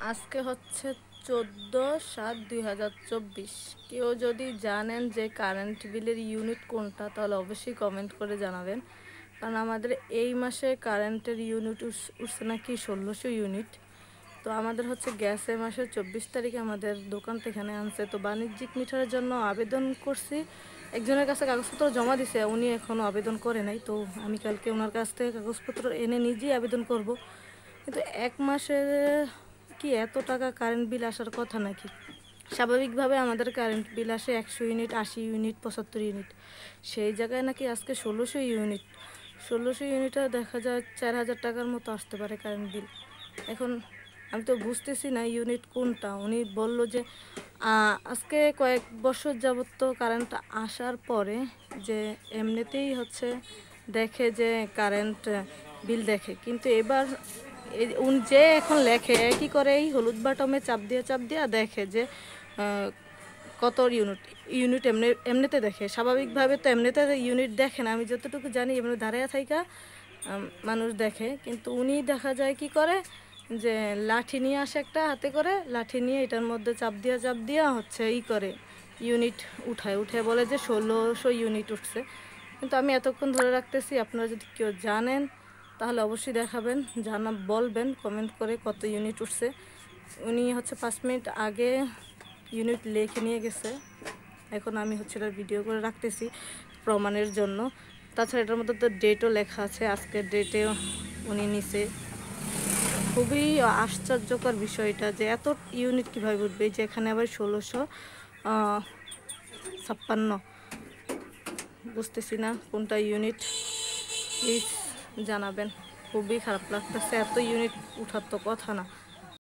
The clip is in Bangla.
আজকে হচ্ছে 14/7/2024। কেউ যদি জানেন যে কারেন্ট বিলের ইউনিট কোনটা তাহলে অবশ্যই কমেন্ট করে জানাবেন, কারণ আমাদের এই মাসে কারেন্টের ইউনিট উঠছে নাকি 1600 ইউনিট। তো আমাদের হচ্ছে গ্যাসের মাসের 24 তারিখে আমাদের দোকান থেকে এখানে আনছে। তো বাণিজ্যিক মিটারের জন্য আবেদন করছি, একজনের কাছে কাগজপত্র জমা দিছে, উনি এখনও আবেদন করে নাই। তো আমি কালকে ওনার কাছ থেকে কাগজপত্র এনে নিজেই আবেদন করব। কিন্তু এক মাসে কি এত টাকা কারেন্ট বিল আসার কথা নাকি? স্বাভাবিকভাবে আমাদের কারেন্ট বিল আসে 100 ইউনিট, 80 ইউনিট, 75 ইউনিট। সেই জায়গায় নাকি আজকে 1600 ইউনিট। 1600 ইউনিটে দেখা যায় 4000 টাকার মতো আসতে পারে কারেন্ট বিল। এখন আমি তো বুঝতেছি না ইউনিট কোনটা। উনি বলল যে আজকে কয়েক বছর যাবত তো কারেন্ট আসার পরে যে এমনিতেই হচ্ছে দেখে যে কারেন্ট বিল দেখে, কিন্তু এবার উনি যে এখন লেখে কি করে, এই হলুদ বাটমে চাপ দিয়ে দেখে যে কত ইউনিট ইউনিট এমনিতে দেখে। স্বাভাবিকভাবে তো এমনিতে ইউনিট দেখে না, আমি যতটুকু জানি এমনি দাঁড়াইয়া থাইকা মানুষ দেখে। কিন্তু উনি দেখা যায় কি করে যে লাঠি নিয়ে আসে, একটা হাতে করে লাঠি নিয়ে এটার মধ্যে চাপ দিয়া হচ্ছে করে ইউনিট উঠে বলে যে 1600 ইউনিট উঠছে। কিন্তু আমি এতক্ষণ ধরে রাখতেছি। আপনারা যদি কেউ জানেন তাহলে অবশ্যই দেখাবেন, বলবেন কমেন্ট করে কত ইউনিট উঠছে। উনি হচ্ছে 5 মিনিট আগে ইউনিট লিখে নিয়ে গেছে। এখন আমি হচ্ছে এটা ভিডিও করে রাখতেছি প্রমাণের জন্য। তাছাড়া এটার মধ্যে তো ডেটও লেখা আছে, আজকের ডেটে উনি নিছে। খুবই আশ্চর্যকর বিষয়টা যে এত ইউনিট কীভাবে উঠবে, যে এখানে আবার 1656। বুঝতেছি না কোনটা ইউনিট, প্লিজ জানাবেন। খুবই খারাপ লাগতেছে, এত ইউনিট উঠার তো কথা না।